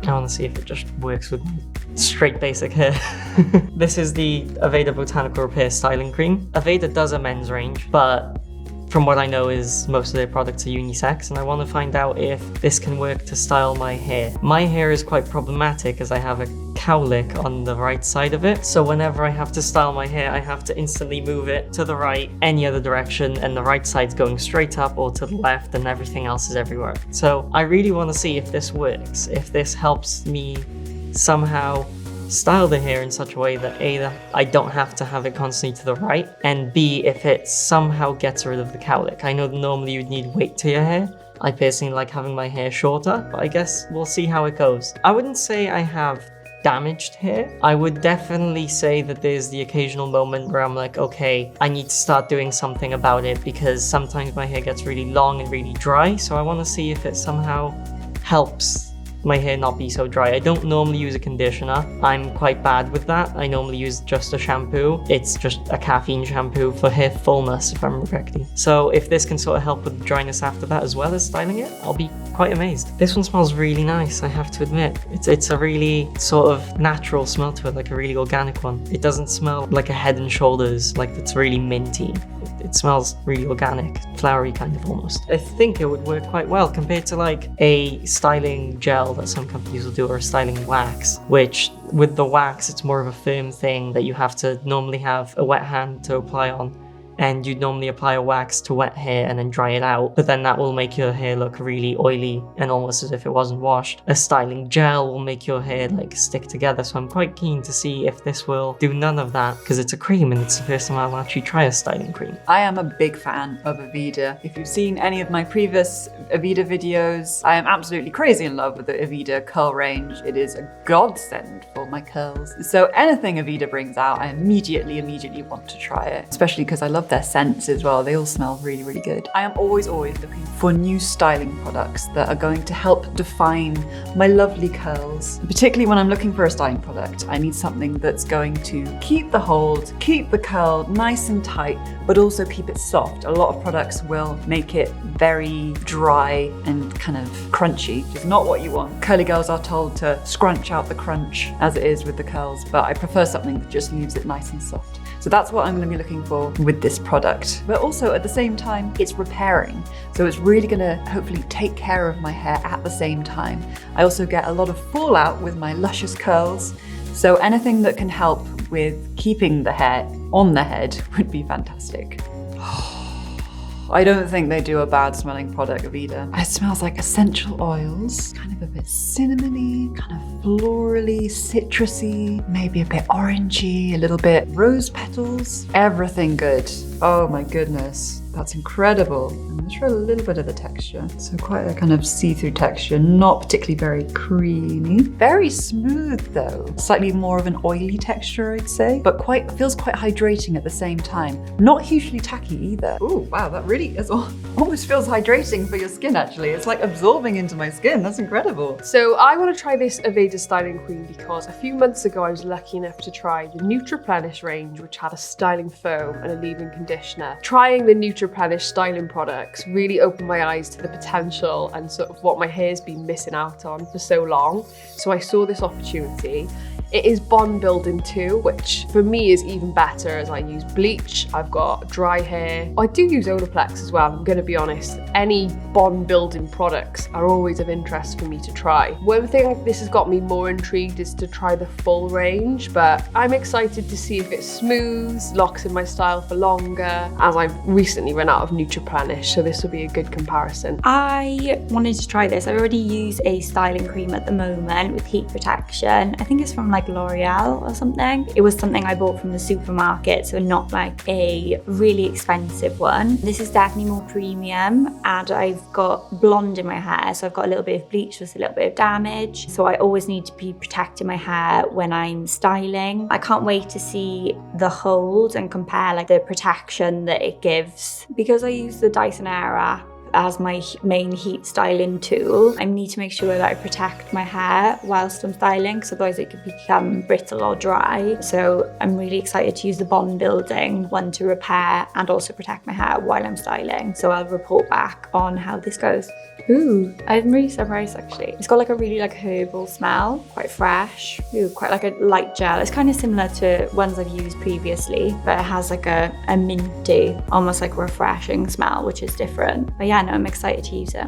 I want to see if it just works with straight basic hair. This is the Aveda Botanical Repair Styling Cream. Aveda does a men's range, but from what I know is most of their products are unisex, and I want to find out if this can work to style my hair. My hair is quite problematic as I have a cowlick on the right side of it, so whenever I have to style my hair, I have to instantly move it to the right, any other direction, and the right side's going straight up or to the left, and everything else is everywhere. So I really want to see if this works, if this helps me somehow style the hair in such a way that A, that I don't have to have it constantly to the right, and B, if it somehow gets rid of the cowlick. I know normally you'd need weight to your hair. I personally like having my hair shorter, but I guess we'll see how it goes. I wouldn't say I have damaged hair. I would definitely say that there's the occasional moment where I'm like, okay, I need to start doing something about it because sometimes my hair gets really long and really dry, so I want to see if it somehow helps my hair not be so dry. I don't normally use a conditioner. I'm quite bad with that. I normally use just a shampoo. It's just a caffeine shampoo for hair fullness, if I remember correctly. So if this can sort of help with the dryness after that as well as styling it, I'll be quite amazed. This one smells really nice, I have to admit. It's a really sort of natural smell to it, like a really organic one. It doesn't smell like a Head and Shoulders, like it's really minty. It smells really organic, flowery kind of almost. I think it would work quite well compared to like a styling gel that some companies will do, or a styling wax, which with the wax, it's more of a firm thing that you have to normally have a wet hand to apply on. And you'd normally apply a wax to wet hair and then dry it out, but then that will make your hair look really oily and almost as if it wasn't washed. A styling gel will make your hair like stick together, so I'm quite keen to see if this will do none of that, because it's a cream and it's the first time I'll actually try a styling cream. I am a big fan of Aveda. If you've seen any of my previous Aveda videos, I am absolutely crazy in love with the Aveda curl range. It is a godsend for my curls. So anything Aveda brings out, I immediately want to try it, especially because I love their scents as well. They all smell really, really good. I am always looking for new styling products that are going to help define my lovely curls. Particularly when I'm looking for a styling product, I need something that's going to keep the hold, keep the curl nice and tight, but also keep it soft. A lot of products will make it very dry and kind of crunchy, which is not what you want. Curly girls are told to scrunch out the crunch as it is with the curls, but I prefer something that just leaves it nice and soft. So that's what I'm going to be looking for with this product. But also at the same time, it's repairing. So it's really going to hopefully take care of my hair at the same time. I also get a lot of fallout with my luscious curls. So anything that can help with keeping the hair on the head would be fantastic. I don't think they do a bad smelling product, Aveda. It smells like essential oils, kind of a bit cinnamony, kind of florally, citrusy, maybe a bit orangey, a little bit rose petals. Everything good. Oh my goodness, that's incredible. I'm gonna try a little bit of the texture. So quite a kind of see-through texture, not particularly very creamy. Very smooth though. Slightly more of an oily texture, I'd say, but feels quite hydrating at the same time. Not hugely tacky either. Ooh, wow, that really is almost feels hydrating for your skin actually. It's like absorbing into my skin, that's incredible. So I want to try this Aveda styling cream because a few months ago I was lucky enough to try the Nutriplenish range, which had a styling foam and a leave-in conditioner. Trying the Nutriplenish styling products really opened my eyes to the potential and sort of what my hair's been missing out on for so long. So I saw this opportunity. It is bond building too, which for me is even better as I use bleach. I've got dry hair. I do use Olaplex as well, I'm gonna be honest. Any bond building products are always of interest for me to try. One thing this has got me more intrigued is to try the full range, but I'm excited to see if it smooths, locks in my style for longer, as I've recently run out of Nutriplenish, so this will be a good comparison. I wanted to try this. I already use a styling cream at the moment with heat protection. I think it's from like L'Oreal or something. It was something I bought from the supermarket, so not like a really expensive one. This is definitely more premium, and I've got blonde in my hair, so I've got a little bit of bleach with a little bit of damage. So I always need to be protecting my hair when I'm styling. I can't wait to see the hold and compare like the protection that it gives. Because I use the Dyson Airwrap, as my main heat styling tool, I need to make sure that I protect my hair whilst I'm styling, because otherwise it could become brittle or dry. So I'm really excited to use the bond building one to repair and also protect my hair while I'm styling. So I'll report back on how this goes. Ooh, I'm really surprised actually. It's got like a really like herbal smell, quite fresh. Ooh, quite like a light gel. It's kind of similar to ones I've used previously, but it has like a minty, almost like refreshing smell, which is different. But yeah, no, I'm excited to use it.